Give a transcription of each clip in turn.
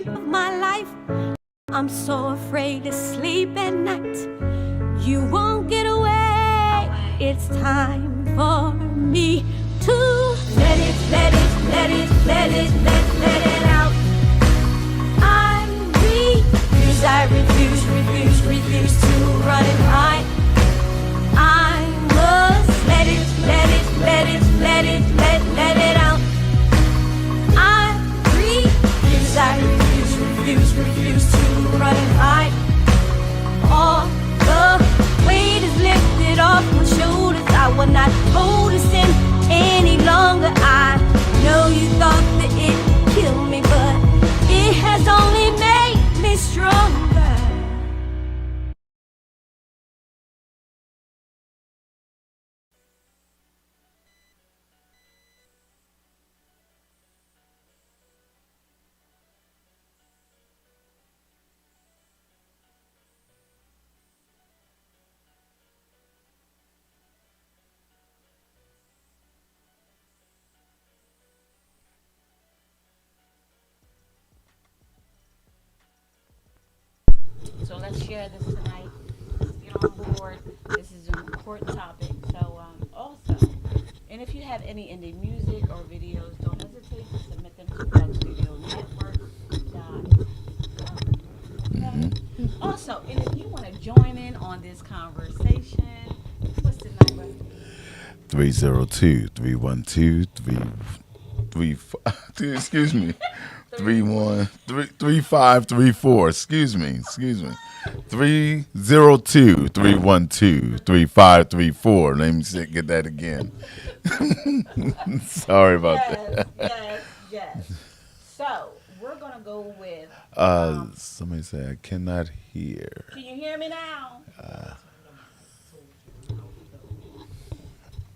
My life, I'm so afraid to sleep at night. You won't get away. It's time for me to let it, let it, let it, let it, let it out. I refuse to run and hide. I must let it, let it, let it, let it, let it out. I refuse to run and hide. All the weight is lifted off my shoulders. I will not hold this in any longer. I know you thought that it killed me, but it has only made me stronger. So let's share this tonight. Let's get on board. This is an important topic. So also, and if you have any indie music or videos, don't hesitate to submit them to Doug's Video Network. Okay. Also, and if you want to join in on this conversation, what's the number? 302-312-3 excuse me. 3534. Excuse me. 302-312-3534. Let me get that again. Sorry about that. Yes. So we're gonna go with. Somebody say I cannot hear. Can you hear me now?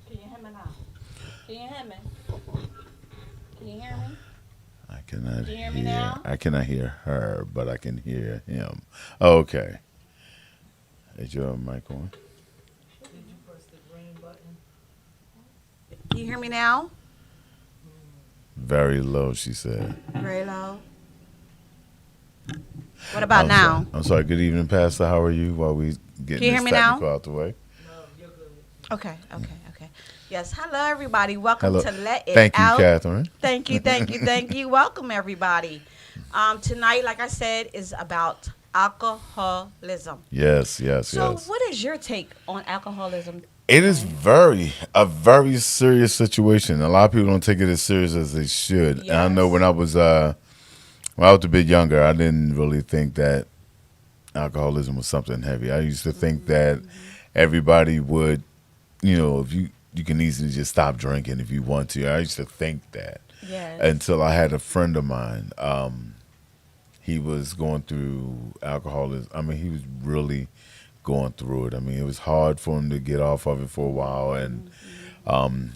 Can you hear me now? Can you hear me? Can you hear me? I cannot Can you hear me hear. now? I cannot hear her, but I can hear him. Okay. Is your mic on? Did you press the green button? Can you hear me now? Very low, she said. Very low. What about now? I'm sorry. Good evening, Pastor. How are you? While we get Can you hear this me now? technical out the way. No, you're good. Okay. Yes. Hello, everybody. Welcome Hello. to Let It Thank you, Out. Catherine. Thank you. Welcome, everybody. Tonight, like I said, is about alcoholism. Yes. So, what is your take on alcoholism? It is a very serious situation. A lot of people don't take it as serious as they should. Yes. And I know when I was a bit younger, I didn't really think that alcoholism was something heavy. I used to think that everybody would, if you can easily just stop drinking if you want to. I used to think that Yes. until I had a friend of mine. He was going through alcoholism. I mean, he was really going through it. I mean, it was hard for him to get off of it for a while, and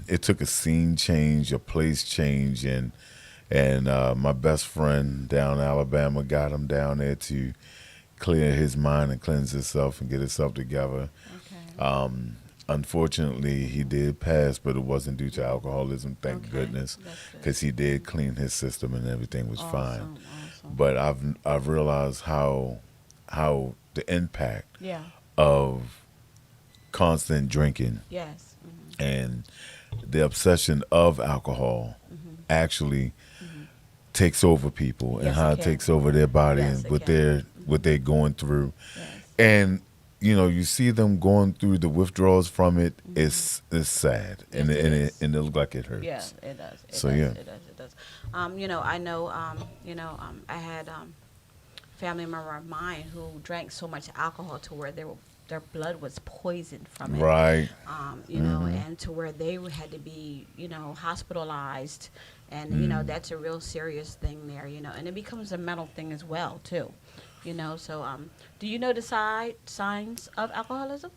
it took a scene change, a place change, and my best friend down in Alabama got him down there to clear his mind and cleanse himself and get himself together. Okay. Unfortunately, he did pass, but it wasn't due to alcoholism, thank goodness, because he did clean his system and everything was fine. Awesome. But I've realized how the impact Yeah. of constant drinking Yes. and the obsession of alcohol actually takes over people, and Yes, how it it can. takes over their body Yes, and it what can. they're going through. Yes. And you see them going through the withdrawals from it. It's sad, and Yes, it is. it look like it hurts. Yeah, it does. It does. I know. I had family member of mine who drank so much alcohol to where their blood was poisoned from it. Right. And to where they had to be, hospitalized, and that's a real serious thing there. And it becomes a mental thing as well too. So do you know the signs of alcoholism?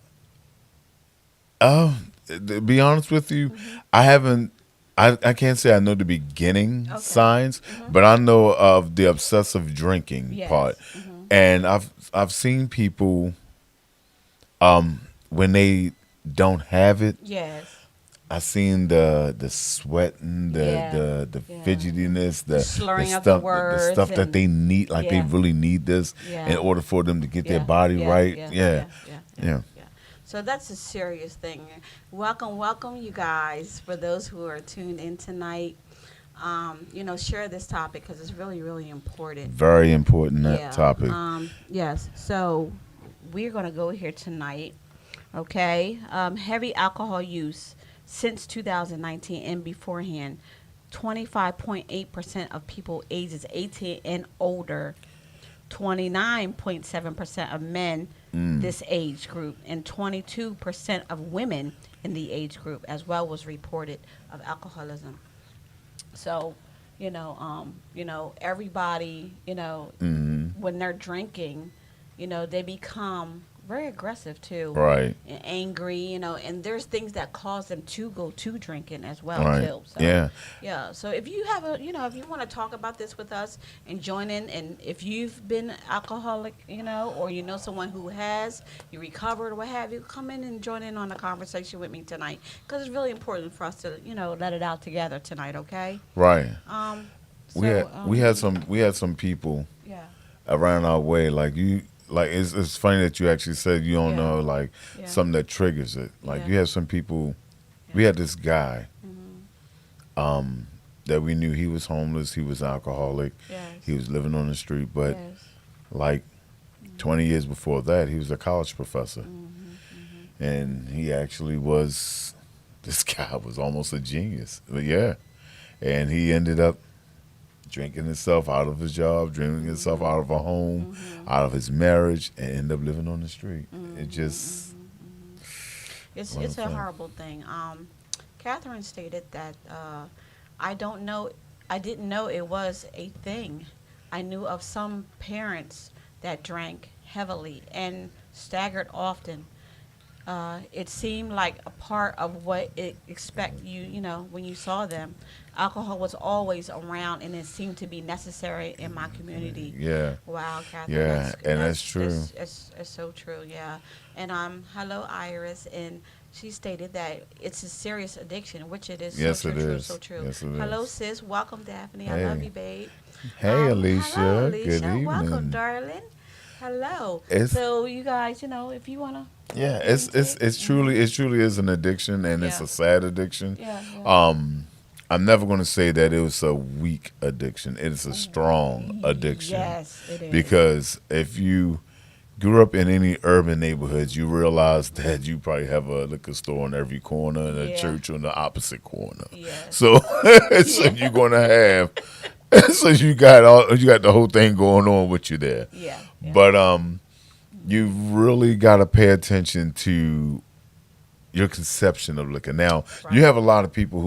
To be honest with you, I haven't. I can't say I know the beginning signs, but I know of the obsessive drinking Yes. part, and I've seen people when they don't have it, Yes. I seen the sweating, Yeah. the Yeah. fidgetiness, the slurring of the stuff, the words stuff that and they need, like they yeah. really need this Yeah. in order for them to get their Yeah, body yeah, right. yeah, Yeah, yeah, yeah. yeah. So that's a serious thing. Welcome, welcome, you guys. For those who are tuned in tonight, share this topic because it's really, really important. Very important that Yeah. topic. Yes. So we're gonna go here tonight. Okay. Heavy alcohol use since 2019 and beforehand. 25.8% of people ages 18 and older, 29.7% of men this age group, and 22% of women in the age group as well was reported of alcoholism. So, everybody, when they're drinking, they become very aggressive too, Right. and angry, and there's things that cause them to go to drinking as well Right. too. So, Yeah. yeah. So if you have if you want to talk about this with us and join in, and if you've been alcoholic, or someone who has, you recovered or what have you, come in and join in on the conversation with me tonight because it's really important for us to, let it out together tonight. Okay. Right. So, We had some people yeah. around our way, like you, like it's funny that you actually said you don't Yeah. know, like Yeah. something that triggers it. Like Yeah. you have some people. We had this guy Mm-hmm. that we knew. He was homeless, he was alcoholic, Yes. he was living on the street, but Yes. like 20 years before that, he was a college professor. Mm-hmm. And he actually was, this guy was almost a genius. But yeah. And he ended up drinking himself out of his job, drinking himself out of a home, out of his marriage, and end up living on the street. It just, It's What it's I'm a saying. horrible thing. Catherine stated that I don't know, I didn't know it was a thing. I knew of some parents that drank heavily and staggered often. It seemed like a part of what it expect you, when you saw them. Alcohol was always around, and it seemed to be necessary in my community. yeah. Wow, Catherine. Yeah, and that's true. It's so true, yeah. And hello, Iris, and she stated that it's a serious addiction, which it is. Yes, So it true, is. so true. Yes, it Hello, is. sis. Welcome, Daphne. I Hey. love you, babe. Hey, Alicia. Hello, Alicia. Good evening. Welcome, darling. Hello. It's- So you guys, if you wanna. Yeah, get into it. it's truly, it truly is an addiction, and it's Yeah. a sad addiction. Yeah, yeah. I'm never going to say that it was a weak addiction. It is a strong addiction. Yes, it is. Because if you grew up in any urban neighborhoods, you realize that you probably have a liquor store on every corner and a Yeah. church on the opposite corner. Yes. So, so you're gonna have, so you got the whole thing going on with you there. Yeah. Yeah. But you really got to pay attention to your conception of liquor. Now, Right. you have a lot of people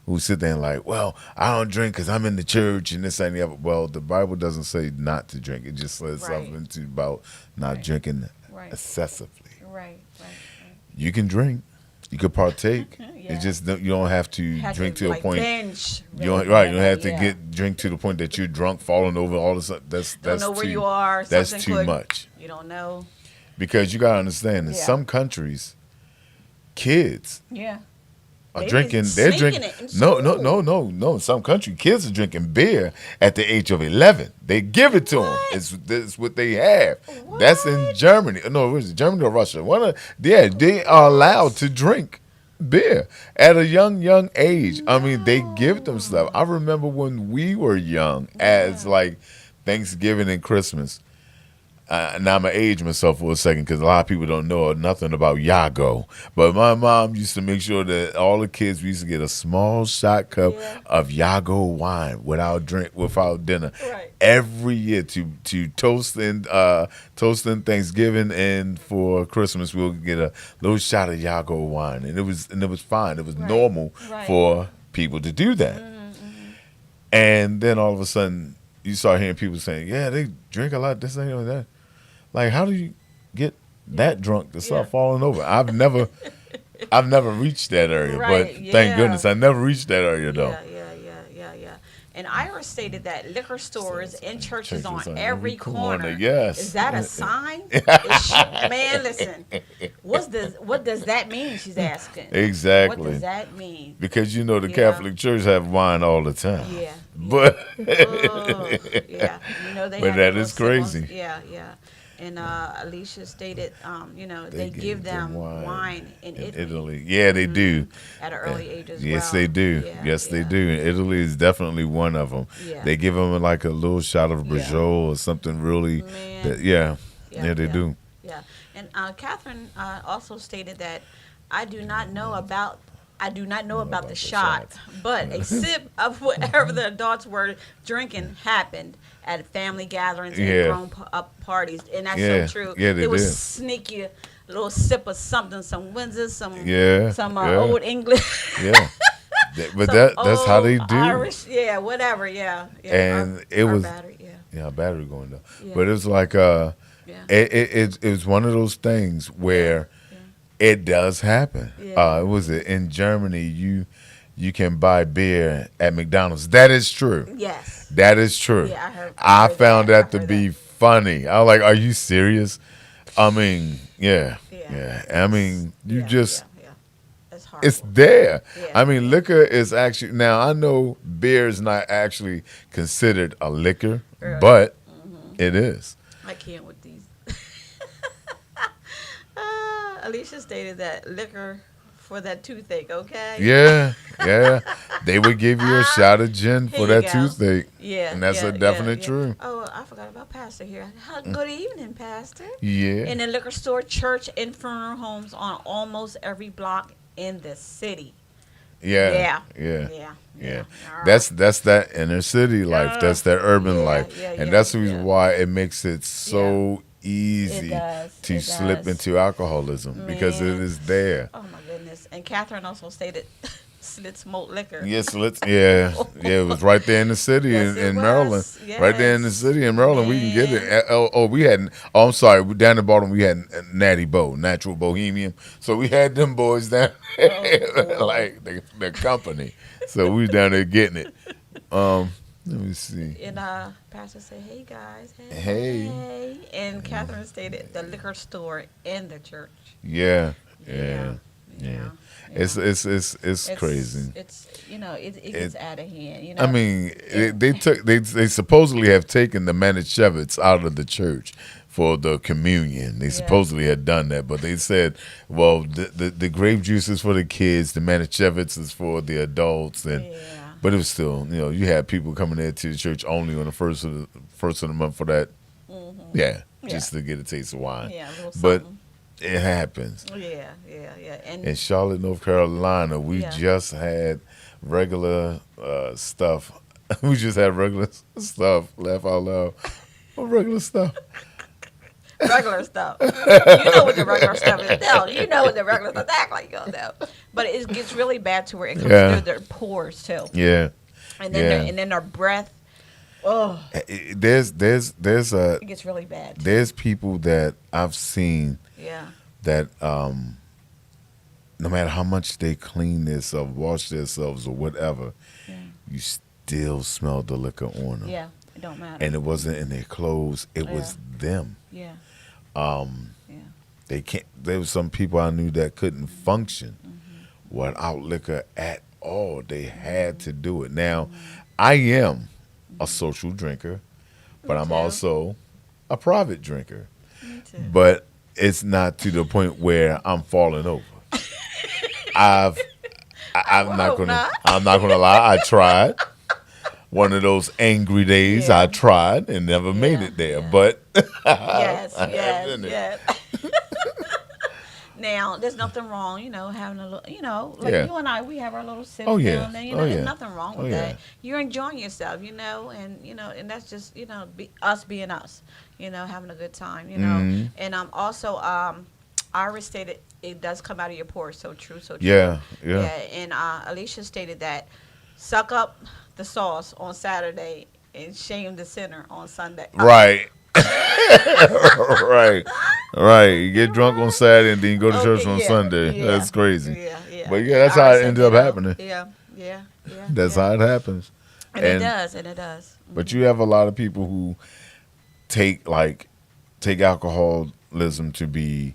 who sit there and like, well, I don't drink because I'm in the church and this and the other. Well, the Bible doesn't say not to drink. It just says Right. something about not Right. drinking Right. excessively. Right. Right. You can drink. You can partake. Yeah. It just you don't have to Had drink to a like point. binge, You don't, really, right. You don't have to yeah. drink to the point that you're drunk, falling over, all this. That's Don't know where too, you are. That's something too could- much. You don't know. Because you gotta understand, in Yeah. some countries, kids Yeah. are They drinking. was They're sneaking drinking. it in No. school. In some country, kids are drinking beer at the age of 11. They give it to them. What? It's what they have. What? That's in Germany. No, where is it? Germany or Russia? They are allowed to drink beer at a young age. I mean, they give them stuff. I remember when we were young, as like Thanksgiving and Christmas. Now I'm gonna age myself for a second because a lot of people don't know nothing about Yago. But my mom used to make sure that all the kids, we used to get a small shot cup Yeah. of Yago wine without dinner Right. every year to toast in Thanksgiving, and for Christmas we'll get a little shot of Yago wine, and it was fine. It was Right. normal Right. for people to do that. And then all of a sudden you start hearing people saying, "Yeah, they drink a lot. This and that." Like, how do you get that drunk to start Yeah. falling over? I've never reached that area, Right, but thank yeah. goodness I never reached that area though. Yeah. And Iris stated that liquor stores and churches on Churches every corner. Yes. Is that a sign? Man, listen. What does that mean? She's asking. Exactly. What does that mean? Because you know the Yeah. Catholic Church have wine all the time. Yeah. But Oh, yeah. You know they. But have that a is little sip on- crazy. Yeah, yeah. And Alicia stated, they gave give them wine in Italy. Yeah, they do. At an early age as well. Yes, they do. Yeah, Yes, they yeah. do. And Italy is definitely one of them. Yeah. They give them like a little shot of Yeah. Brajol or something really. Man. Yeah, Yeah, they yeah. do. Yeah, and Catherine also stated that I do not know about the shot, but a sip of whatever the adults were drinking happened at family gatherings and Yeah. grown up parties, and that's Yeah. so true. Yeah, they It was did. sneaky, a little sip of something, some Windsor, some Yeah, yeah. old English. Yeah. But some that's how they old do. Irish, yeah, whatever, yeah. And it our was- battery, yeah. Yeah, battery going down. Yeah. But it was like Yeah. it was one of those things where it does happen. Yeah. It was in Germany. You can buy beer at McDonald's. That is true. Yes. That is true. Yeah, I I heard found that. that I to heard be funny. I was like, "Are you serious?" I mean, yeah. Yeah. I mean, you Yeah, just. yeah. It's hard. It's there. Yeah. I mean, liquor is actually now. I know beer is not actually considered a liquor, Right. but it is. I can't with these. Alicia stated that liquor for that toothache, okay? Yeah, yeah. They would give you a shot of gin for Here you that go. toothache. Yeah. And that's yeah, a definite yeah. true. Oh, I forgot about Pastor here. Good evening, Pastor. Yeah. In the liquor store, church, and funeral homes on almost every block in the city. Yeah. Yeah. Yeah. Yeah. Yeah. All right. That's that inner city life. That's that urban Yeah, life. yeah, And yeah, that's the reason yeah. why it makes it so easy does, to it slip does. into alcoholism because it Man. is there. Oh my goodness. And Catherine also stated slit smoked liquor. Yes, yeah, it was right there in the city Yes, in it Maryland. was. Right there in the Yes. city in Maryland, we can get it. Man. We had. Oh, I'm sorry. Down in Baltimore, we had Natty Bo, Natural Bohemian. So we had them boys down there, like the company. So we was down there getting it. Let me see. And Pastor said, "Hey guys, Hey. And Catherine stated the liquor store in the church. Yeah. Yeah. It's crazy. It's it gets out of hand. You know. I mean, they supposedly have taken the Manischewitz out of the church for the communion. They supposedly had done that, but they said, well, the grape juice is for the kids, the Manischewitz is for the adults, and but it was still, you had people coming there to the church only on the first of the month for that, just to get a taste of wine. Yeah, a little But something. it happens. Yeah. In Charlotte, North Carolina, we Yeah. just had regular stuff. We just had regular stuff. Laugh out loud. What regular stuff? Regular stuff. You know what the regular stuff is. No, you know what the regular stuff. Act like you don't know. But it gets really bad to where it comes through their pores too. Yeah. And then their breath. Oh, There's it gets really bad. there's people that I've seen Yeah. that no matter how much they clean themselves, wash themselves, or whatever, you still smell the liquor on them. Yeah. It don't matter. And it wasn't in their clothes; it was them. Yeah. They can't. There was some people I knew that couldn't function without liquor at all. They had to do it. Now, I am a social drinker, but I'm too. also a private drinker. Me too. But it's not to the point where I'm falling over. I'm not hope gonna. not. I'm not gonna lie. I tried. One of those angry days, Yeah. I tried and never made it there. yeah. But Yes. I have done it. Yes. Now, there's nothing wrong, having a little, like Yeah. you and I, we have our little sip Oh, yeah. now and then, Oh, there's yeah. nothing wrong with Oh, that. yeah. You're enjoying yourself, and that's just, us being us, having a good time, Mhm. And also, Iris stated it does come out of your pores, so true, so true. Yeah. And Alicia stated that suck up the sauce on Saturday and shame the sinner on Sunday. Right. right. You get drunk on Saturday and then you go to church on Sunday. yeah, That's crazy. Yeah. But yeah, that's how it ended up happening. Yeah. That's how it happens. And it does, and it does. But you have a lot of people who take alcoholism to be,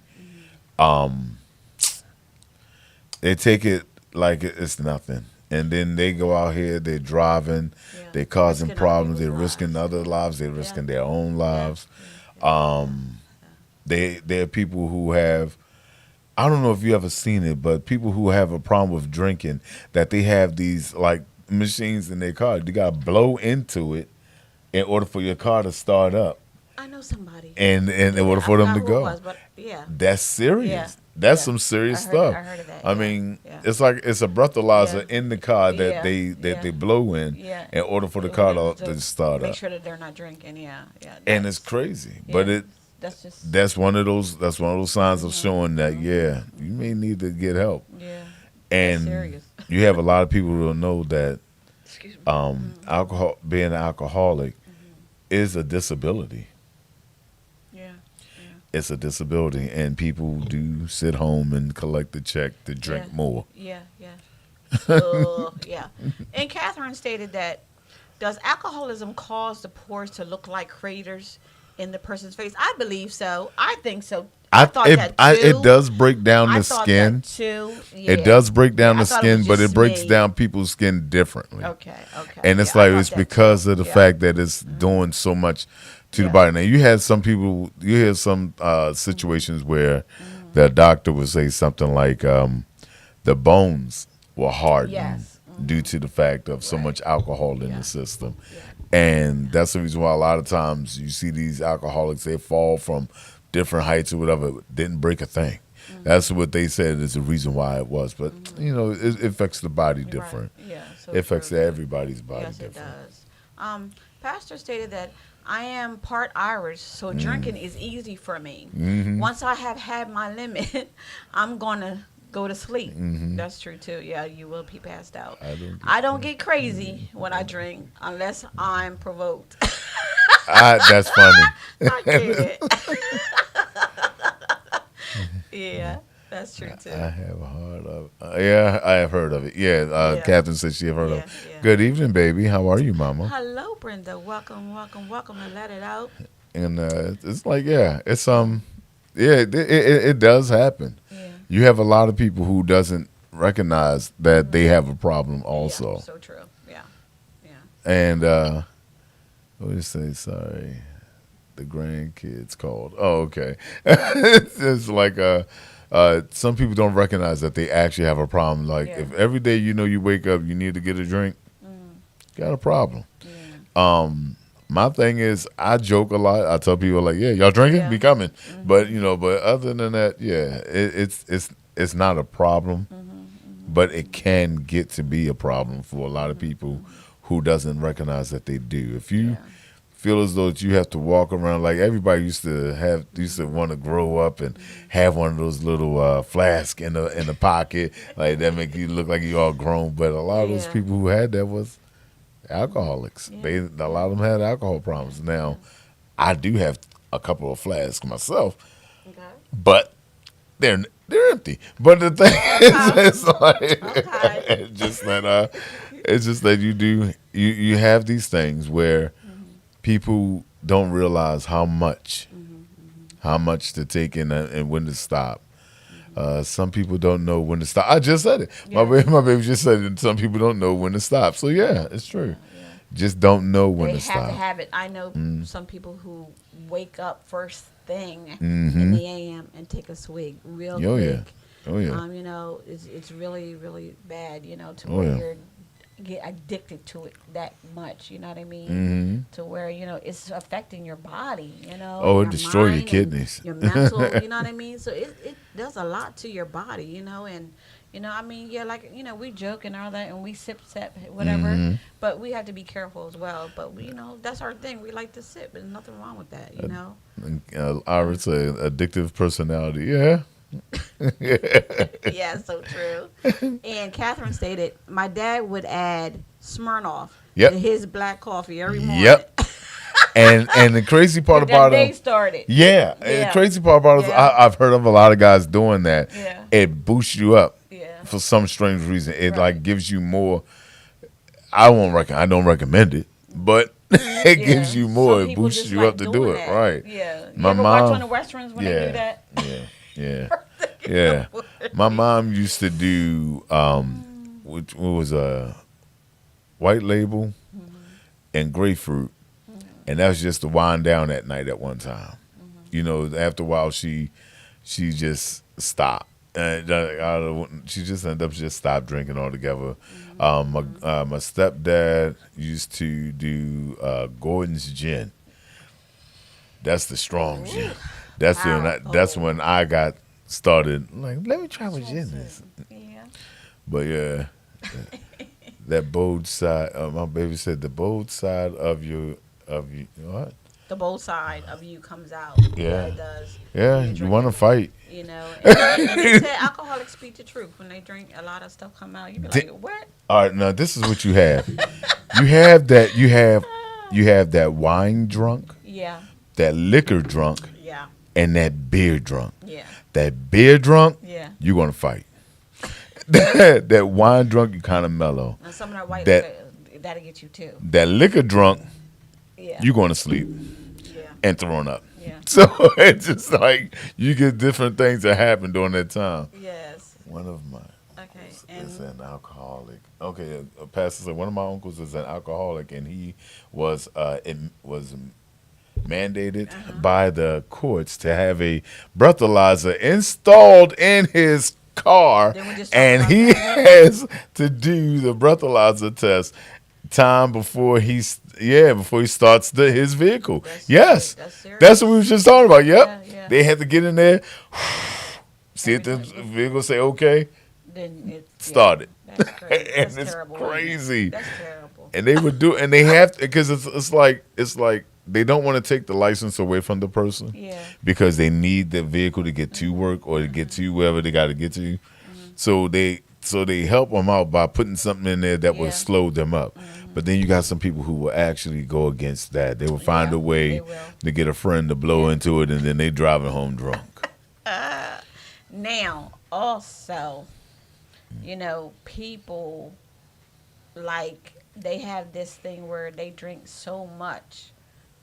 they take it like it's nothing, and then they go out here, they're driving, Yeah. they're causing Risking other problems, they're people's risking lives. other lives, they're risking their own lives. Yeah. There are people who have, I don't know if you ever seen it, but people who have a problem with drinking, that they have these like machines in their car. You got to blow into it in order for your car to start up, I know somebody. and in order for I them to forgot who it go. was, but yeah. That's serious. Yeah. That's Yeah. some serious I stuff. heard of that. I Yeah. mean, Yeah. it's like it's a breathalyzer Yeah. in the car that Yeah. they Yeah. blow in Yeah. in order for the car to start make up. sure that they're not drinking. Yeah, yeah. And it's crazy, but yeah. That's just that's one of those signs of showing that you may need to get help. yeah. And serious. you have a lot of people who don't know that Excuse me. being an alcoholic is a disability. Yeah. It's a disability, and people do sit home and collect the check to drink Yeah. more. Yeah. Yeah. And Catherine stated that, does alcoholism cause the pores to look like craters in the person's face? I believe so. I think so. I thought that too. It does break down I the thought skin. that too. Yeah. It does break down Yeah, I the thought it was skin, but it just breaks me. down people's skin differently. Okay. And it's Yeah, I like thought it's that because too. of the Yeah. fact that it's doing so much to the Yeah. body. Now you had some people, you hear some situations where the doctor would say something like the bones were hardened Yes. due to the fact of so Right. much alcohol in Yeah. the system. Yeah. And that's the reason why a lot of times you see these alcoholics, they fall from different heights or whatever, didn't break a thing. That's what they said is the reason why it was. But, it affects the body Right. different. Yeah. So It affects true. everybody's body Yes, it different. does. Pastor stated that I am part Irish, so drinking is easy for me. Once I have had my limit, I'm gonna go to sleep. That's true too. Yeah, you will be passed out. I don't get crazy when I drink unless I'm provoked. That's funny. I get it. Yeah, that's true too. I have heard of I have heard of it. Yeah. Catherine said she have heard of Yeah, it. yeah. Good evening, baby. How are you, mama? Hello, Brenda. Welcome and let it out. And it's like, it does happen. Yeah. You have a lot of people who doesn't recognize that they have a problem also. Yeah, so true. Yeah. And what do you say? Sorry, the grandkids called. Oh, okay. It's like some people don't recognize that they actually have a problem. Like Yeah. if every day you wake up, you need to get a drink, got a problem. Yeah. My thing is, I joke a lot. I tell people like, "Yeah, y'all drinking? Yeah. Be coming." But but other than that, it's not a problem, but it can get to be a problem for a lot of people who doesn't recognize that they do. If you feel as though you have to walk around like everybody used to want to grow up and have one of those little flasks in the pocket, like that make you look like you all grown. But a lot of those Yeah. people who had that was alcoholics. Yeah. A lot of them had alcohol problems. Now, I do have a couple of flasks myself, Okay. but they're empty. But the thing is, it's like Okay. it's just that you have these things where people don't realize how much to take in and when to stop. Some people don't know when to stop. I just said it. Yeah. My baby just said it. Some people don't know when to stop. So yeah, it's true. Just don't know when They to have stop. to have it. I know some people who wake up first thing Mm-hmm. in the AM and take a swig real Oh, quick. yeah. Oh yeah. It's really, really bad, to Oh, where yeah. you're get addicted to it that much, you know what I mean? Mm-hmm. To where, it's affecting your body, Oh, it your destroy your mind and kidneys. your mental, you know what I mean? So it does a lot to your body, and we joke and all that, and we sip, whatever, Mm-hmm. but we have to be careful as well. But that's our thing. We like to sip, and there's nothing wrong with that, I would say addictive personality. Yeah. Yeah, so true. And Catherine stated, my dad would add Smirnoff Yep. to his black coffee every morning. Yep. And the crazy part When about that day it, started. yeah, and the Yeah. crazy part about it, is Yeah. I've heard of a lot of guys doing that. Yeah. It boosts you up Yeah. for some strange reason. It Right. like gives you more. I won't I don't recommend it, but it Yeah. gives you more. Some It people boosts just you like up to do doing it. that. Right. Yeah. You My ever watch mom- on the westerns when they do that? Yeah. Yeah. My mom used to do which what was a white label and grapefruit, and that was just to wind down at night at one time. You know, after a while she just stopped. She just ended up just stopped drinking altogether. My stepdad used to do Gordon's gin. That's the strong gin. That's Powerful. when I got started. Like, let me try what gin is. Yeah. But yeah, that bold side. My baby said the bold side of you what? The both side of you comes out. Yeah. It does. Yeah, When you're you want to drinking, fight. You know, and they said alcoholics speak the truth. When they drink, a lot of stuff come out. You be like, what? All right, now this is what you have. You have that. You have that wine drunk, Yeah. that liquor drunk, Yeah. and that beer drunk. Yeah. That beer drunk, Yeah. you're gonna fight. That wine drunk, you kind of mellow. And some of that white That- liquor, that'll get you too. That liquor drunk, Yeah. you going to sleep Yeah. and throwing up. Yeah. So it's just like you get different things that happen during that time. Yes. One of my Okay. is And an alcoholic. Okay, a pastor said one of my uncles is an alcoholic, and he was mandated by the courts to have a breathalyzer installed in his car, Didn't we just talk and about he that? has to do the breathalyzer test time before he starts his vehicle. That's Yes, serious. That's serious. that's what we were just talking about. Yep, Yeah, yeah. they had to get in there, see if the Everything. vehicle say okay, then it's start it. That's crazy. And That's it's terrible. crazy. That's terrible. And they would do, and they have to, because it's like they don't want to take the license away from the person, Yeah. because they need the vehicle to get to work or to get to wherever they got to get to. So they help them out by putting something in there that will Yeah. slow them up. But then you got some people who will actually go against that. They will find Yeah, a way they will. to get a friend to blow into it, and then they driving home drunk. Now, also, you know, people like they have this thing where they drink so much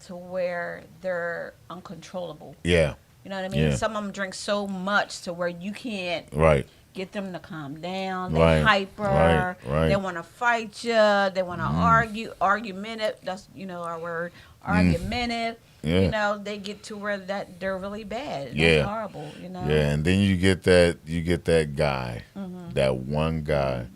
to where they're uncontrollable. Yeah, You know what I mean? Yeah. Some of them drink so much to where you can't right. get them to calm down. They're Right, hyper. right. They want to fight you. They want to argue. Argumentative. That's our word. Argumentative. Yeah. You know, they get to where that they're really bad. That's Yeah. horrible. You know. Yeah, and then you get that guy, that one guy.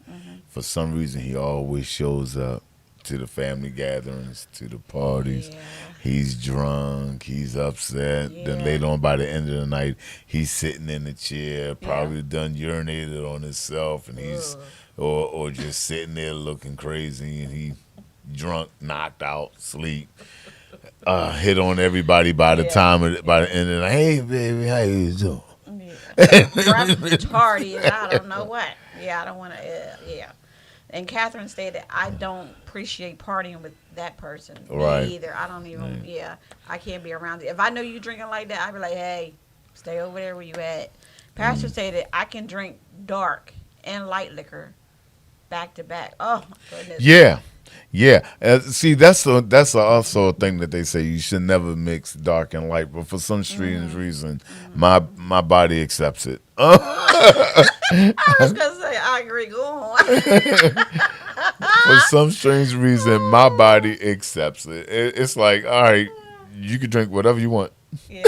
For some reason, he always shows up to the family gatherings, to the parties. Yeah. He's drunk. He's upset. Then Yeah. later on, by the end of the night, he's sitting in the chair, probably done urinated on himself, and he's or just sitting there looking crazy, and he drunk, knocked out, sleep. Hit on everybody by the by the end of the night. Hey, baby, how you doing? Breath tardy and I don't know what. Yeah, I don't want to. Yeah. And Catherine stated, I don't appreciate partying with that person. Right. Me either. I don't even. Right. Yeah, I can't be around it. If I know you drinking like that, I'd be like, hey, stay over there where you at. Pastor stated, I can drink dark and light liquor back to back. Oh my goodness. Yeah. See, that's also a thing that they say you should never mix dark and light, but for some strange reason, my body accepts it. I was gonna say I agree. Go on. For some strange reason, my body accepts it. It's like, all right, you can drink whatever you want. Yeah.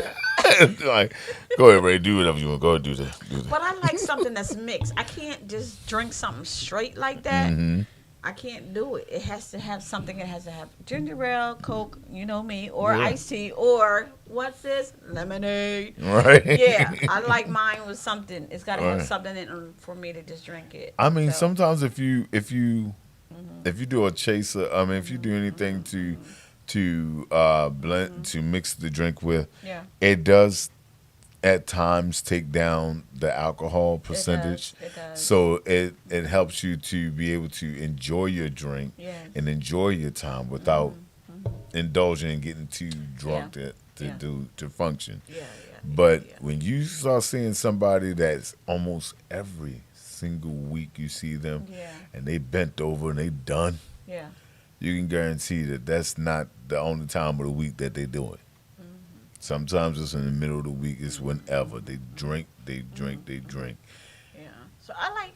Like, go ahead, Ray, do whatever you want. Go ahead, do that. But I like something that's mixed. I can't just drink something straight like that. I can't do it. It has to have something. It has to have ginger ale, Coke, you know me, or Yeah. iced tea, or what's this? Lemonade. Right? Yeah, I like mine with something. It's got to have Right. something in it for me to just drink it. I mean, So, sometimes if you do a chaser, I mean, if you do anything to blend to mix the drink with, yeah, it does at times take down the alcohol percentage. It does. So it helps you to be able to enjoy your drink Yes. and enjoy your time without indulging and getting too drunk Yeah. to function. yeah. But yeah. when you start seeing somebody that's almost every single week you see them Yeah. and they bent over and they done, Yeah. you can guarantee that that's not the only time of the week that they do it. Sometimes it's in the middle of the week. It's whenever they drink, they drink, they drink. Yeah. So I like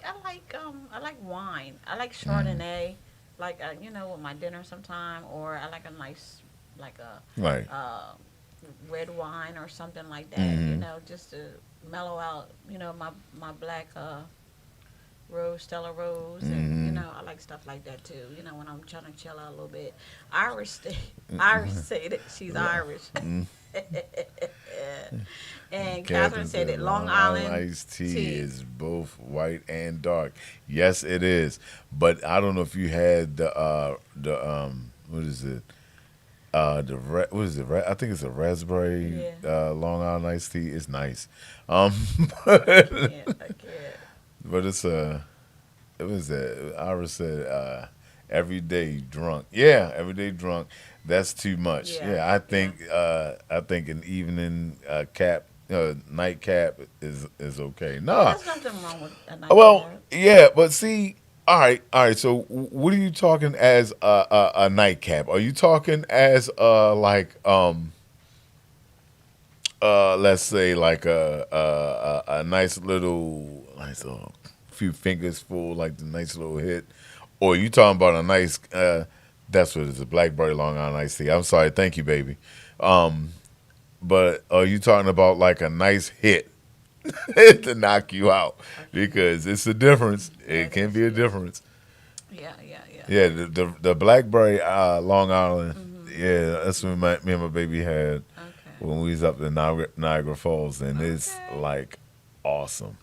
wine. I like Chardonnay, like with my dinner sometime, or I like a nice like a Right. red wine or something like that. Mhm. Just to mellow out. My black rose, Stella Rose, and Mhm. I like stuff like that too. When I'm trying to chill out a little bit. Irish say that she's Irish. And Catherine said that Long Island iced tea tea. is both white and dark. Yes, it is. But I don't know if you had the what is it? What is it? I think it's a raspberry Yeah. Long Island iced tea. It's nice. Yeah, I can't. But it was Ira said everyday drunk. Yeah, everyday drunk. That's too much. Yeah, Yeah, I think an evening nightcap is okay. Nah. There's nothing wrong with a night Well, cab. yeah, but see, all right. So, what are you talking as a nightcap? Are you talking as let's say like a nice little few fingers full, like the nice little hit, or you talking about a nice? That's what it's a Blackberry Long Island iced tea. I'm sorry, thank you, baby. But are you talking about like a nice hit to knock you out? Because it's a difference. It can be a difference. Yeah, yeah, yeah. Yeah, the Blackberry Long Island. Yeah, that's what me and my baby had Okay. when we was up in Niagara Falls, and it's Okay. like awesome.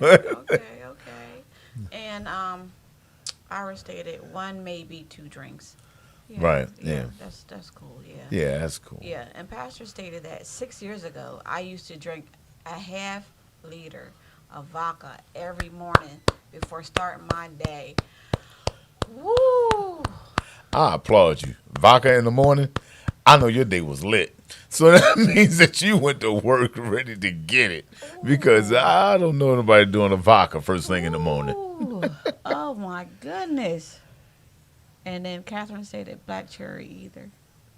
Okay. Okay. And Ira stated one, maybe two drinks. Yeah, Right, yeah. That's cool. Yeah. Yeah, that's cool. Yeah. And Pastor stated that 6 years ago, I used to drink a half liter of vodka every morning before starting my day. Woo! I applaud you. Vodka in the morning. I know your day was lit. So that means that you went to work ready to get it. Because I don't know anybody doing a vodka first thing in the morning. Ooh. Oh my goodness. And then Catherine stated black cherry either.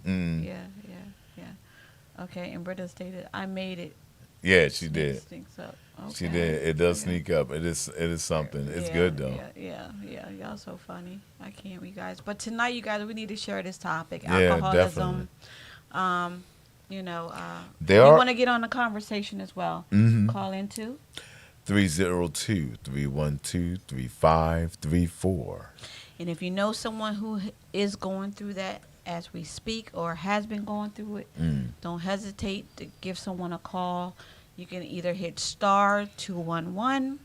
Mm. Yeah, yeah, yeah. Okay, and Britta stated I made it. Yeah, she did. Stinks up. Okay. She did. It does Okay. sneak up. It is something. It's Yeah, good though. Yeah. Y'all so funny. I can't, you guys. But tonight, you guys, we need to share this topic. Yeah, Alcoholism. You There are- want to get on the conversation as well. Mhm. Call in too. 302-312-3534. And if you know someone who is going through that as we speak or has been going through it, don't hesitate to give someone a call. You can either hit star 211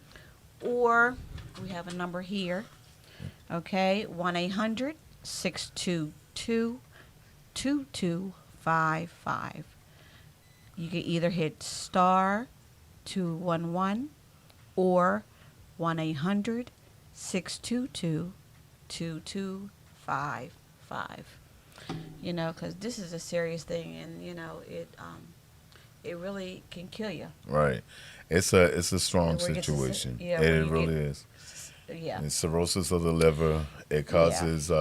or we have a number here. Okay, 1-800-622-2255. You can either hit star 211 or 1-800-622-2255. Because this is a serious thing, and it really can kill you. Right. It's a strong Where it gets to situation. yeah, where It you really get- is. Yeah. It's cirrhosis of the liver. It causes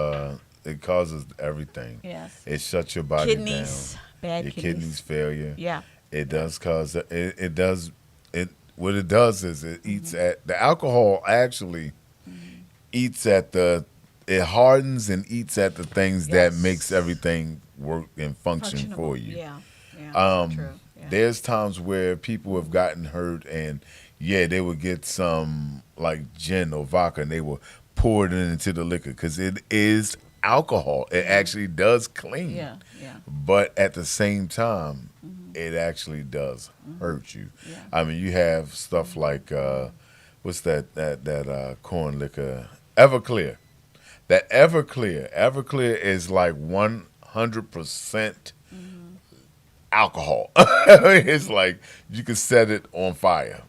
everything. Yes. It shuts your body Kidneys, down. bad Your kidneys. kidneys failure. Yeah. It does cause it does it. What it does is it eats at the alcohol actually eats at it hardens and eats at the things that Yes. makes everything work and function Functionable. for you. Yeah. Yeah. Um, true. Yeah. There's times where people have gotten hurt and they would get some like gin or vodka and they will pour it into the liquor because it is alcohol. It actually does clean. Yeah. Yeah. But at the same time, it actually does hurt you. Yeah. I mean, you have stuff like what's that corn liquor, Everclear. That Everclear is like 100% alcohol. It's like you could set it on fire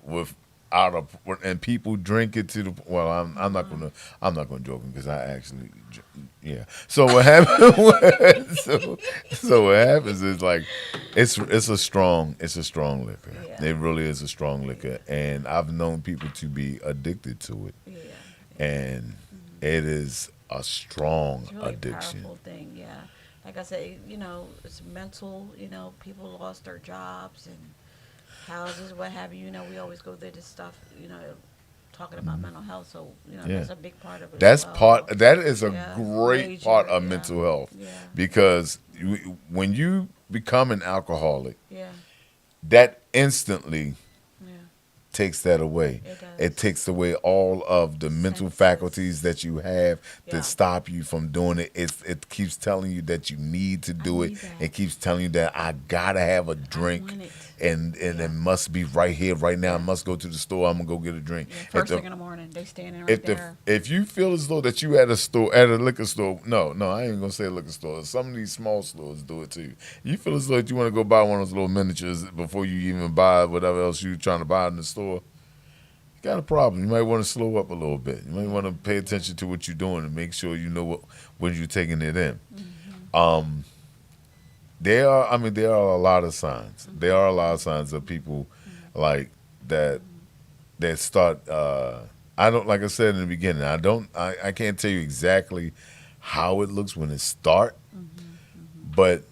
and people drink it to the. Well, I'm not gonna joke because I actually. Yeah. So what happens? so what happens is like, it's a strong liquor. Yeah. It really is a strong liquor, and I've known people to be addicted to it, Yeah. and it is a strong It's really addiction. a powerful thing, yeah. Like I said, it's mental. People lost their jobs and houses, what have you. We always go through this stuff, talking about mental health. So, Yeah. that's a big part of it That's as part. well. That is a Yeah, great part major, of yeah, mental health, yeah, because when you become an alcoholic, yeah, that instantly yeah. takes that away. It does. It takes away all of the mental Senses. faculties that you have Yeah. that stop you from doing it. It keeps telling you that you need to do it. need that. It keeps telling you that I gotta have a drink, want it. and Yeah. it must be right here, right now. I Yeah. must go to the store. I'm gonna go get a drink. Yeah, If first the- thing in the morning, they standing right if there. if you feel as though that you at a liquor store, no, I ain't gonna say a liquor store. Some of these small stores do it too. You feel as though that you want to go buy one of those little miniatures before you even buy whatever else you're trying to buy in the store. You got a problem. You might want to slow up a little bit. You might want to pay attention to what you're doing and make sure you know when you're taking it in. There are a lot of signs. There are a lot of signs of people like that start. I don't, like I said in the beginning. I can't tell you exactly how it looks when it start, but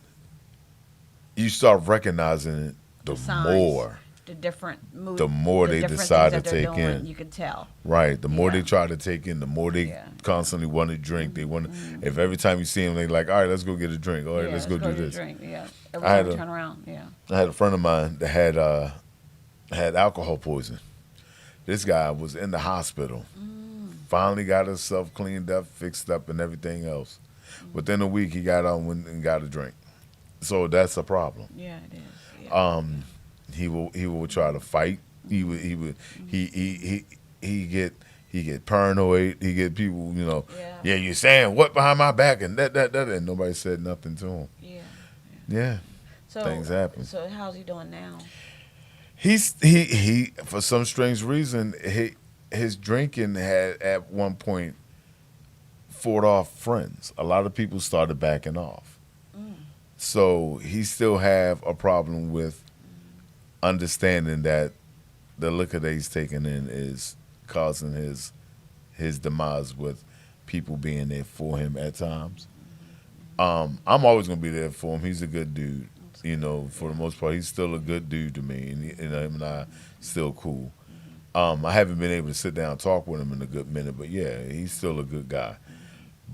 you start recognizing it the signs. more. The different mood, The more the they different decide things to that they're take doing, in. you can tell. Right. The more Yeah. they try to take in, the more they Yeah. constantly want to drink. They want. If every time you see them, they like, all right, let's go get a drink. All right, Yeah, let's go do get a this. drink. Yeah, every I had time we a- turn around. Yeah, I had a friend of mine that had alcohol poisoning. This guy was in the hospital. Finally got himself cleaned up, fixed up, and everything else. Within a week, he got on and got a drink. So that's a problem. yeah, it is. Yeah. He will try to fight. He get paranoid. He get people, Yeah. you're saying what behind my back and that, and nobody said nothing to him. Yeah. Yeah. So Things happen. So how's he doing now? He for some strange reason, his drinking had at one point fought off friends. A lot of people started backing off. So he still have a problem with understanding that the liquor that he's taking in is causing his demise, with people being there for him at times. I'm always gonna be there for him. He's a good dude. For the most part, he's still a good dude to me, and him and I still cool. I haven't been able to sit down and talk with him in a good minute, but yeah, he's still a good guy.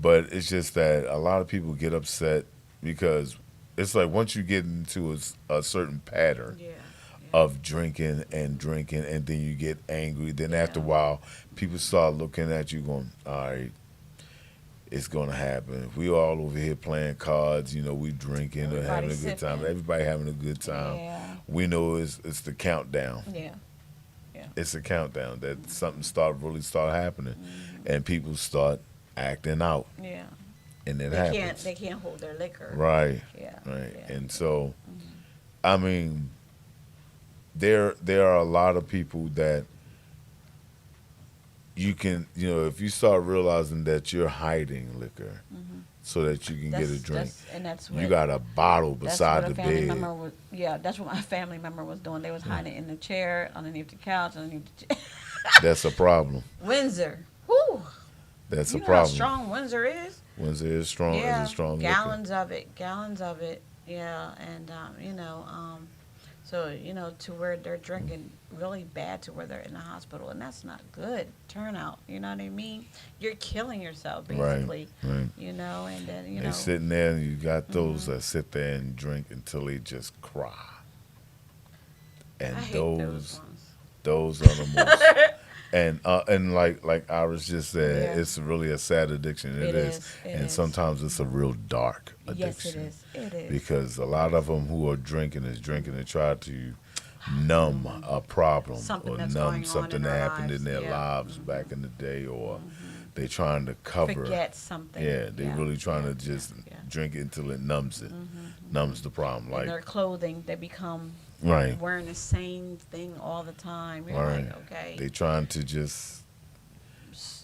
But it's just that a lot of people get upset because it's like once you get into a certain pattern Yeah. of drinking, and then you get angry. Then after a while, people start looking at you going, all right, it's going to happen. We all over here playing cards, we drinking or having a Everybody good time. sipping. Everybody having a good time. Yeah. We know it's the countdown. Yeah. It's a countdown that something really start happening, and people start acting out, Yeah. and it They happens. can't hold their liquor. Right. Yeah. Right. Yeah. And so, I mean, there are a lot of people that you can, if you start realizing that you're hiding liquor so that you can get a drink, That's you got a bottle that's beside what the a family bed. member was. Yeah, that's what my family member was doing. They was hiding in the chair, underneath the couch, underneath the chair. That's a problem. Windsor. Whew. That's You a know problem. how strong Windsor is? Windsor is strong. Yeah, Is a strong liquor. gallons of it. Yeah, and so to where they're drinking really bad, to where they're in the hospital, and that's not good turnout. You know what I mean? You're killing yourself basically. Right. And then They're sitting there, and you got those that sit there and drink until they just cry. And I hate those ones. are the most. And like Iris just said, Yeah. it's really a sad addiction. It is. is, it And is. sometimes it's a real dark addiction. Yes, it is. Because a lot of them who are drinking to try to numb a problem Something or that's going numb on something in that their happened lives, in their yeah. lives back in the day, or they trying to cover. Forget something. Yeah, they really trying yeah, to just yeah. drink it until it numbs it, numbs the problem. And their Like, clothing, they become right, wearing the same thing all the time. You're right. like, okay. They trying to just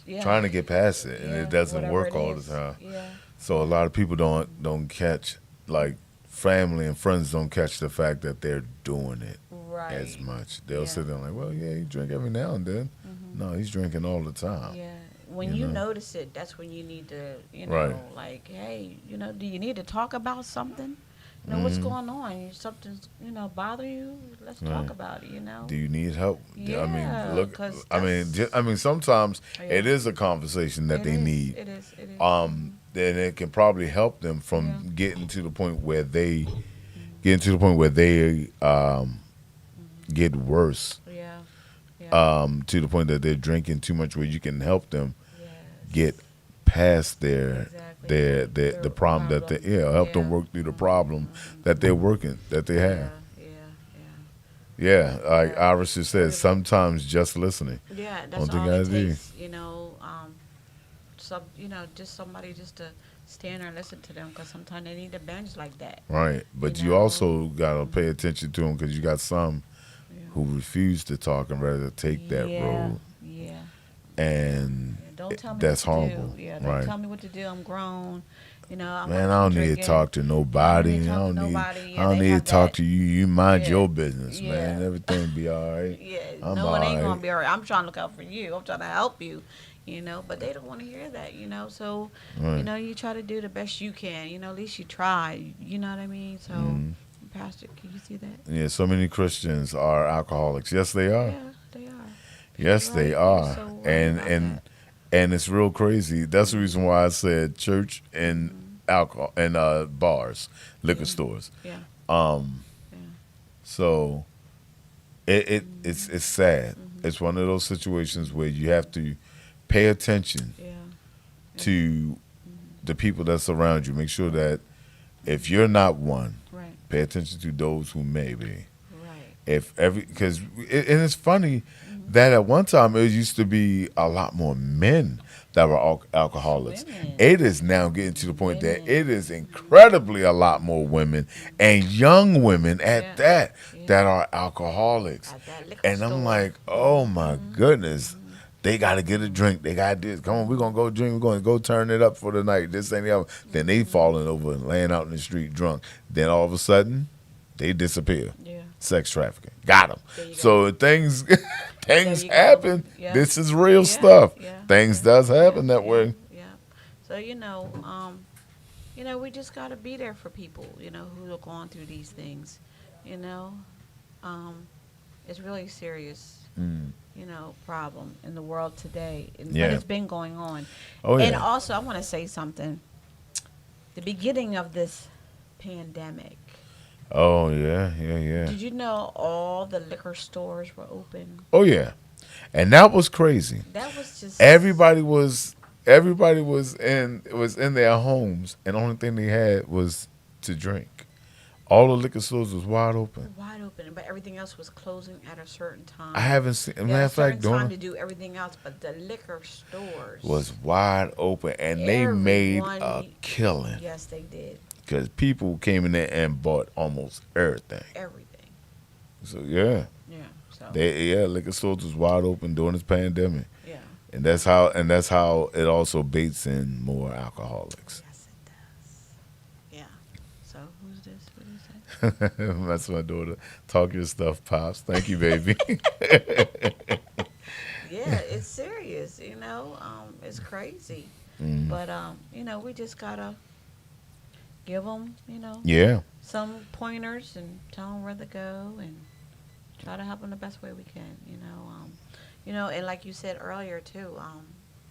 yeah. trying to get past it, and Yeah, it doesn't whatever work it all is. the time. Yeah. So a lot of people don't catch, like family and friends don't catch the fact that they're doing it Right. as much. They'll Yeah. sit there like, well, yeah, he drink every now and then. No, he's drinking all the time. Yeah. when you notice it, that's when you need to, Right. like, hey, do you need to talk about something? What's going on? Something's, bother you? Let's talk Right. about it. Do you need help? I Yeah, mean, look. 'cause I mean, sometimes Yeah. it is a conversation that It they is, need. It is. It is. Then it can probably help them from Yeah. getting to the point where they get worse. Yeah. Yeah. To the point that they're drinking too much, where you can help them Yes. get past Exactly. the problem that they help them work through the problem that they have. Yeah. Yeah, like Yeah. Iris just said, sometimes just listening. Yeah. That's One thing all I it do. takes. Just somebody just to stand there and listen to them, because sometimes they need a bench like that. Right, but You you know? also gotta pay attention to them, because you got some who refuse to talk and rather take that road, Yeah. and Don't tell me that's what to horrible. do. Yeah, don't Right. tell me what to do. I'm grown. I'm Man, gonna I don't keep need drinking. to talk to nobody. to I talk don't to need. nobody. I Yeah, don't they need to have talk that. to you. You mind Yeah. your business, Yeah. man. Everything be all right. Yeah, I'm no, it ain't all gonna right. be all right. I'm trying to look out for you. I'm trying to help you. But they don't want to hear that. So Right. you try to do the best you can. At least you try. You know what I mean? So, Pastor, can you see that? Yeah, so many Christians are alcoholics. Yes, they are. Yeah, they are. Yes, You're they right. are. You're so right and about and that. and it's real crazy. That's the reason why I said church and alcohol and bars, liquor stores. Yeah. Um, Yeah. so it's sad. It's one of those situations where you have to pay attention Yeah. to the people that surround you. Make sure that if you're not one, Right. pay attention to those who may be. Right. Because and it's funny that at one time it used to be a lot more men that were alcoholics. Women. It is now getting to the point that Women. it is incredibly a lot more women and young women at Yeah. that Yeah. that are alcoholics. At that liquor And I'm store. like, oh my goodness. They got to get a drink. They got this. Come on, we're going to go drink. We're going to go turn it up for the night. This ain't the other. Then they falling over and laying out in the street drunk. Then all of a sudden, they disappear. Yeah. Sex trafficking. Got them. There you So things things you go. happen. Yeah. This is real Yeah, stuff. yeah, Things yeah, does happen yeah, that way. Yeah. So we just gotta be there for people, who are going through these things. It's really serious, Mm. problem in the world today, and Yeah. but it's been going on. Oh, yeah. And also, I want to say something. The beginning of this pandemic. Oh, yeah. Yeah. Did you know all the liquor stores were open? Oh, yeah. And that was crazy. That was just Everybody was in their homes, and the only thing they had was to drink. All the liquor stores was wide open. wide open, but everything else was closing at a certain time. I haven't seen. They Matter had a of fact, certain time Donna to do everything else, but the liquor stores was wide open, and they made a Everyone- killing Yes, they did because people came in there and bought almost everything. everything. So yeah, So liquor stores was wide open during this pandemic, yeah, and that's how it also baits in more alcoholics. yes, it does. Yeah. So who's this? What is that? That's my daughter. Talk your stuff, pops. Thank you, baby. Yeah, it's serious. It's crazy. Mm. But we just gotta give them, Yeah, some pointers and tell them where to go and try to help them the best way we can. And like you said earlier too,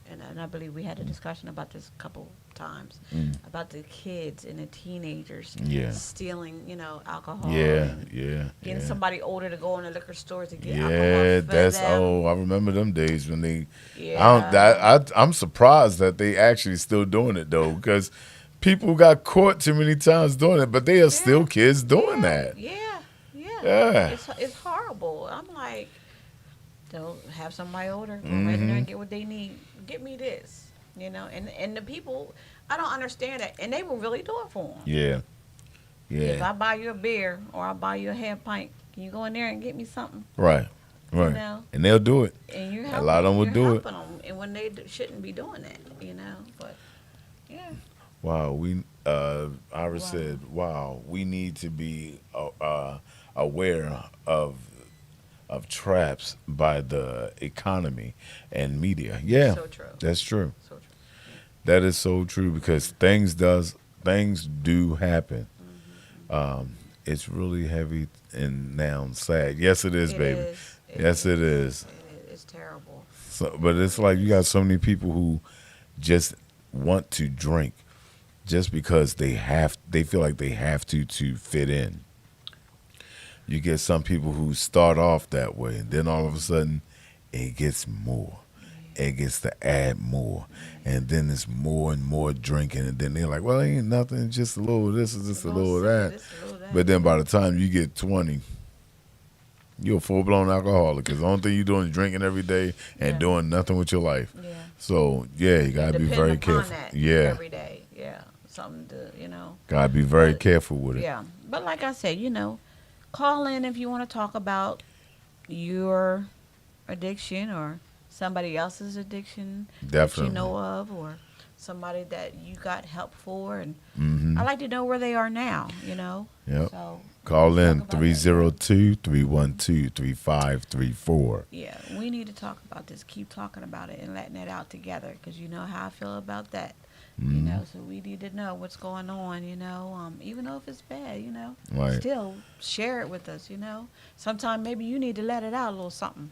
and I believe we had a discussion about this a couple times about the kids and the teenagers Yeah. stealing, alcohol. yeah, and yeah. Getting yeah. somebody older to go in the liquor store to get alcohol Yeah, for that's them. I remember them days when they. Yeah. I'm surprised that they actually still doing it though, because people got caught too many times doing it, but they are still kids doing that. Yeah. Yeah. It's horrible. I'm like, they'll have somebody older go right in there and get what they need. Get me this, and the people, I don't understand that, and they will really do it for them. Yeah, If yeah. I buy you a beer or I buy you a half pint, can you go in there and get me something? Right, right. know? And they'll do it. And you're A helping, lot of them will you're do it. helping them, and when they shouldn't be doing that, But yeah, Wow, Iris Wow. said, "Wow, we need to be aware of of traps by the economy and media. Yeah, So true. that's true. So true. That is so true because things do happen. It's really heavy and now sad. Yes, it is, It baby. is. Yes, it is. It's terrible. So, but it's like you got so many people who just want to drink just because they feel like they have to fit in. You get some people who start off that way, and then all of a sudden, it gets more. It gets to add more, and then it's more and more drinking, and then they're like, "Well, it ain't nothing, just a little of this, is just a little of that." But then by the time you get 20, you're a full blown alcoholic because the only thing you're doing is drinking every day and Yeah. doing nothing with your life. Yeah. So yeah, you gotta be Depend very upon careful. that Yeah, every day. Yeah. Something to, gotta be very But- careful with it. Yeah. But like I said, call in if you want to talk about your addiction or somebody else's addiction that Definitely. you know of, or somebody that you got help for. And Mm-hmm. I like to know where they are now, Yep. So Call in talk about that. 302-312-3534. yeah, we need to talk about this. Keep talking about it and letting it out together, because you know how I feel about that. So we need to know what's going on, even though if it's bad, Right. still share it with us, Sometimes maybe you need to let it out a little something,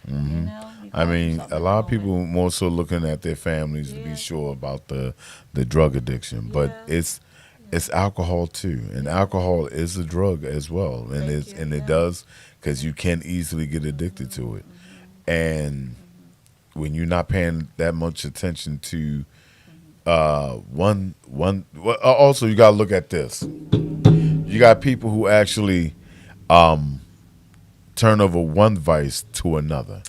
You I go mean, through something a lot of at the moment. people more so looking at their families to Yeah. be sure about the drug addiction, but Yeah. it's alcohol too, and alcohol is a drug as well, and Thank you, it yeah. does because you can easily get addicted to it, and when you're not paying that much attention to also you got to look at this. You got people who actually turn over one vice to another.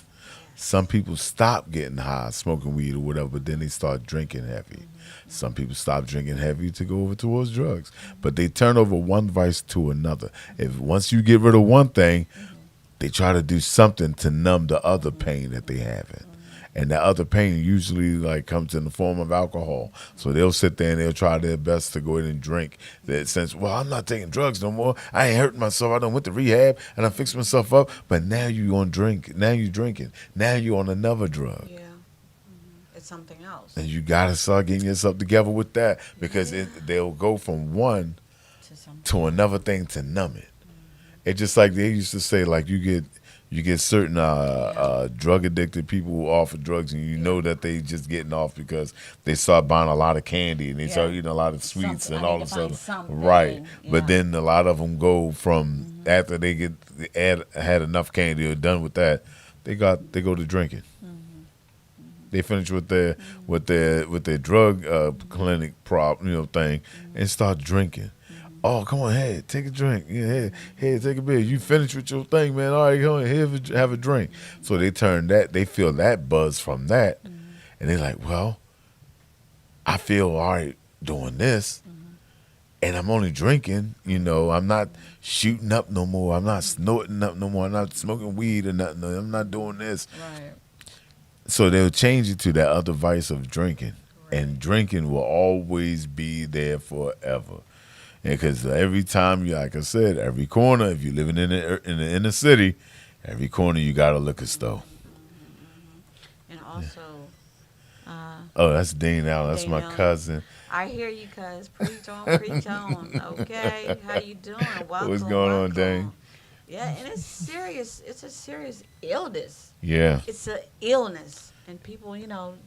Some people stop getting high, smoking weed or whatever, but then they start drinking heavy. Some people stop drinking heavy to go over towards drugs, but they turn over one vice to another. If once you get rid of one thing, they try to do something to numb the other pain that they have in. And the other pain usually comes in the form of alcohol. So they'll sit there and they'll try their best to go ahead and drink. That sense, well, I'm not taking drugs no more. I ain't hurting myself. I done went to rehab and I fixed myself up. But now you gonna drink. Now you drinking. Now you on another drug. Yeah. It's something else. And you gotta start getting yourself together with that because they'll go from one To something. to another thing to numb it. It's just like they used to say, like you get certain drug addicted people who offer drugs, and you know that they just getting off because they start buying a lot of candy and they start eating a lot of sweets Something. and I all need this to find other something. right. But Yeah. then a lot of them go from after they had enough candy or done with that, they go to drinking. They finish with their drug clinic thing and start drinking. Oh, come on, hey, take a drink. Yeah, hey, take a beer. You finish with your thing, man. All right, go ahead, have a drink. So they feel that buzz from that, and they're like, well, I feel all right doing this, and I'm only drinking. I'm not shooting up no more. I'm not snorting up no more. I'm not smoking weed or nothing. I'm not doing this. Right. So they'll change it to that other vice of drinking, and drinking will always be there forever. Because every time, like I said, every corner, if you're living in the inner city, every corner you got a liquor store. And also, Oh, that's Dean Allen. That's Dean my Allen. cousin. I hear you, cuz. Preach on, preach on. Okay, how you doing? Welcome. What's going on, welcome. Dane? Yeah, and it's serious. It's a serious illness. Yeah. It's an illness, and people,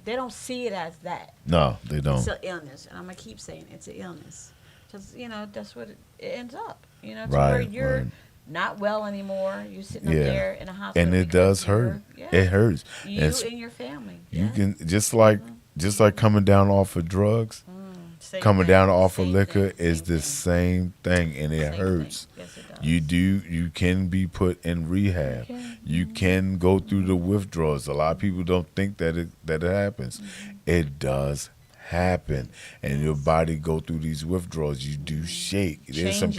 they don't see it as that. No, they don't. It's an illness, and I'm gonna keep saying it's an illness, because that's what it ends up. To where Right, you're right. not well anymore. You're sitting up Yeah. there in a hospital, And it because does hurt. you're- It hurts. You And and your family. you Yeah. can just like coming down off of drugs, Same coming thing, down off of same liquor thing, is same the thing. same thing, and it Same hurts. thing. Yes, it does. You can be put in rehab. can. You can go through the withdrawals. A lot of people don't think that it happens. It does happen, and your body go through these withdrawals. You do shake. There's some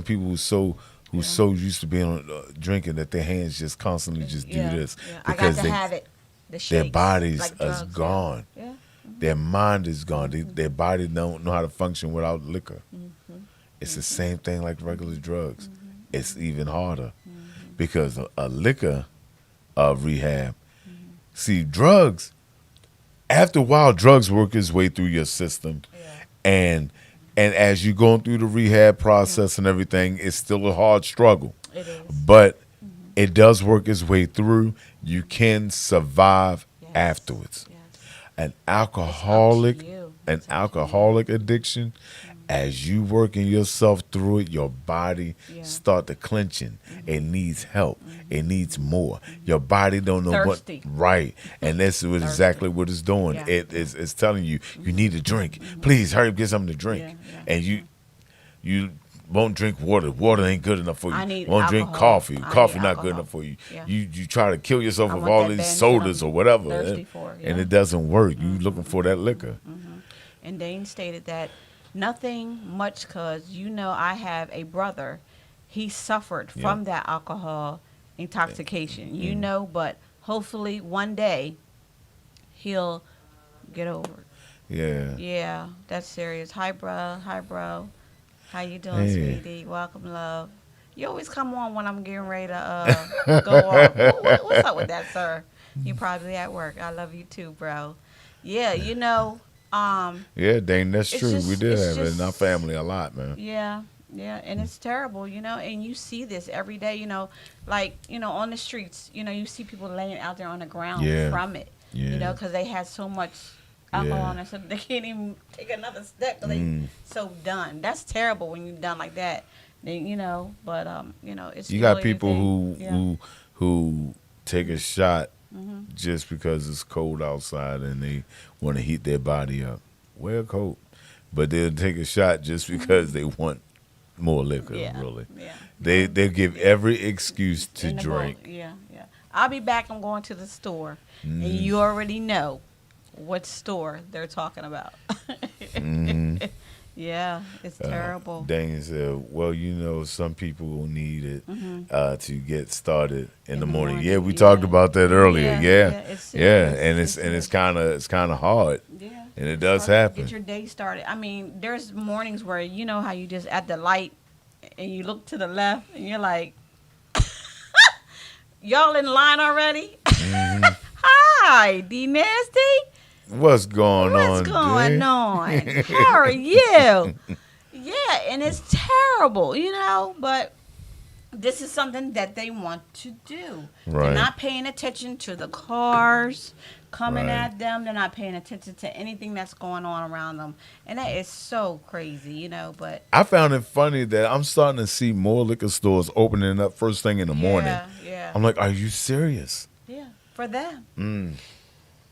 people who so used to being on drinking that their hands just constantly just do this I got to have it. The their shakes, bodies like is drugs, gone. Yeah. Their mind is gone. Their body don't know how to function without liquor. It's the same thing like regular drugs. It's even harder because a liquor rehab. See, drugs. After a while, drugs work its way through your system, and as you're going through the rehab process and everything, it's still a hard struggle. It is. But it does work its way through. You can survive afterwards. Yes. An alcoholic, It's up to you. an It's up to alcoholic addiction, as you working yourself through it, your body start to clenching. It needs help. It needs more. Your body don't know Thirsty. what right, and that's what exactly what it's doing. Yeah. It's telling you need to drink. Please hurry up, get something to drink, Yeah. and you won't drink water. Water ain't good enough for you. I need won't drink alcohol. coffee. I Coffee need not good alcohol. enough for you. Yeah. You try to kill yourself I with want all that these Dane sodas that I'm or whatever, thirsty for, and yeah. it doesn't work. You looking for that liquor. And Dane stated that nothing much, because I have a brother. He suffered from that alcohol intoxication. But hopefully one day he'll get over it. Yeah. Yeah, that's serious. Hi, bro. Hi, bro. How you doing, Hey. sweetie? Welcome, love. You always come on when I'm getting ready to go off. What's up with that, sir? You probably at work. I love you too, bro. Yeah, Yeah, Dane, that's It's true. just- We did it's have it in our just- family a lot, man. yeah, and it's terrible, and you see this every day, like, on the streets, you see people laying out there on the ground Yeah. from it, Yeah. because they had so much alcohol Yeah. on it, so they can't even take another step because they so done. That's terrible when you're done like that. Then, but it's You got really the people thing. Yeah. who take a shot just because it's cold outside and they want to heat their body up. Wear a coat, but they'll take a shot just because they want more liquor. Yeah. Really, Yeah. they give every excuse to In the drink. boat. Yeah. I'll be back. I'm going to the store, and you already know what store they're talking about. Yeah, it's terrible. Dane said, "Well, some people need it to get started in the morning." Yeah, we yeah. talked about that earlier. Yeah, it's serious. and it's kind of hard, Yeah. and it does Start- happen. Get your day started. I mean, there's mornings where how you just at the light and you look to the left and you're like, y'all in line already? Hi, D Nasty. What's going on? What's going Dane? on? How are you? Yeah, and it's terrible, but this is something that they want to do. Right. They're not paying attention to the cars coming Right. at them. They're not paying attention to anything that's going on around them. And that is so crazy, but I found it funny that I'm starting to see more liquor stores opening up first thing in the morning. Yeah. I'm like, are you serious? Yeah, for them. Mm.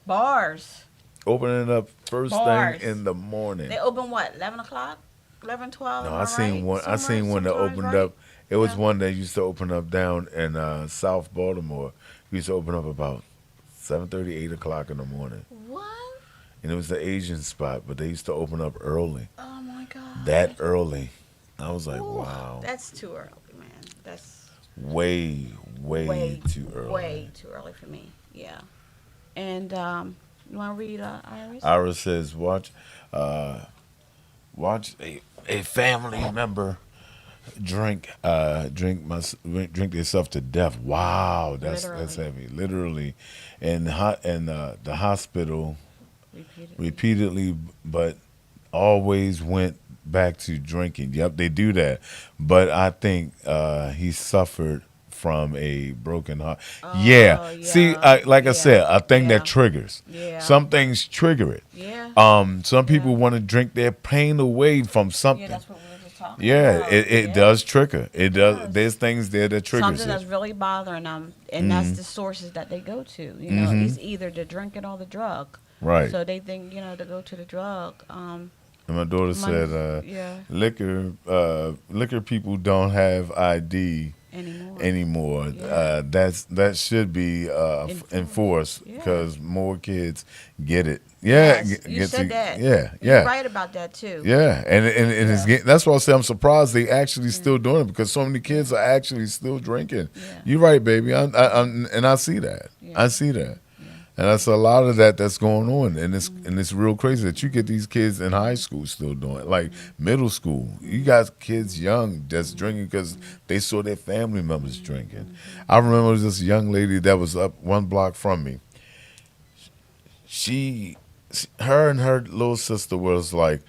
Bars. Opening up first Bars. thing in the morning. They open what, 11 o'clock? 11, 12? No, am I right? seen one. I Somewhere- seen one that sometimes, opened right? up. It was Yeah. one that used to open up down in South Baltimore. It used to open up about 7:30, 8 o'clock in the morning, What? and it was the Asian spot. But they used to open up early, Oh, my God. that early. I was like, Ooh, wow, That's too early, man. That's way too early. way too early for me. Yeah. And you want to read Iris? Ira says, watch a family member drink themselves to death. Wow, that's heavy. Literally, in the hospital repeatedly, but always went back to drinking. Yep, they do that. But I think he suffered from a broken heart. Yeah. See, like I said, a thing that triggers. Yeah. Some things trigger it. Yeah. Some people want to drink their pain away from something. Yeah, that's what we were just talking Yeah, about. it does trigger. It does. There's things there that triggers Something that's it. really bothering them, and that's the sources that they go to. It's either the drinking or the drug. Right. So they think, to go to the drug. And my daughter said, yeah. liquor people don't have ID anymore. Yeah. That should be enforced Yeah. because more kids get it. Yeah, Yes, you said that. Yeah, You're right about that too. Yeah, and it's that's why I say I'm surprised they actually still doing it because so many kids are actually still drinking. Yeah. You're right, baby. I see that. Yeah. I see that. Yeah. And that's a lot of that's going on, and it's real crazy that you get these kids in high school still doing it, like middle school. You got kids young that's drinking because they saw their family members drinking. I remember this young lady that was up one block from me. Her and her little sister was like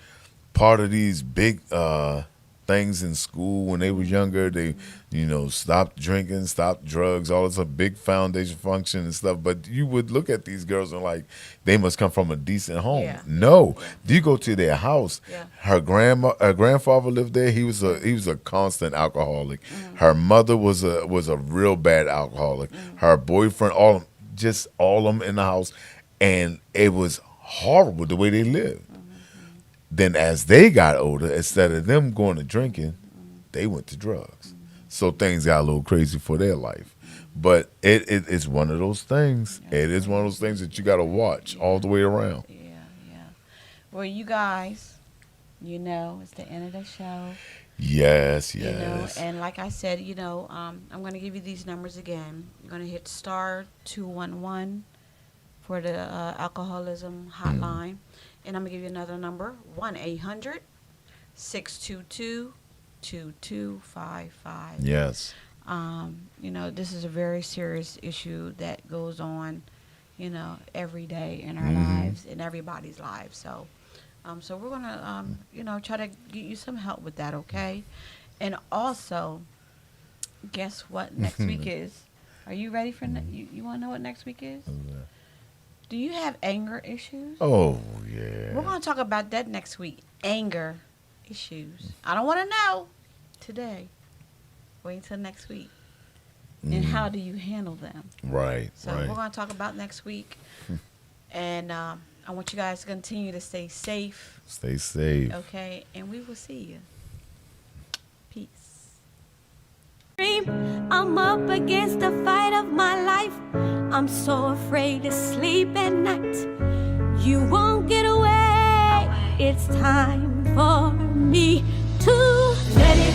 part of these big things in school when they were younger. They, stopped drinking, stopped drugs, all this a big foundation function and stuff. But you would look at these girls and like, they must come from a decent home. Yeah. No, you go to their house. Yeah. Her grandfather lived there. He was a constant alcoholic. Her mother was a real bad alcoholic. Her boyfriend, all of them in the house, and it was horrible the way they lived. Then as they got older, instead of them going to drinking, they went to drugs. So things got a little crazy for their life. But it's one of those things. It is one of those things that you got to watch all the way around. Yeah. Well, you guys, it's the end of the show. Yes. And like I said, I'm going to give you these numbers again. You're going to hit *211 for the alcoholism hotline. And I'm going to give you another number, 1-800-622-2255. Yes. This is a very serious issue that goes on, every day in our lives, in everybody's lives. So we're going to, try to get you some help with that, okay? And also, guess what next week is? Are you ready for you want to know what next week is? Do you have anger issues? Oh, yeah. We're going to talk about that next week. Anger issues. I don't want to know today. Wait until next week. And how do you handle them? Right, So we're going to talk about next week. And I want you guys to continue to stay safe. Stay safe. Okay? And we will see you. Peace. I'm up against the fight of my life. I'm so afraid to sleep at night. You won't get away. It's time for me to let it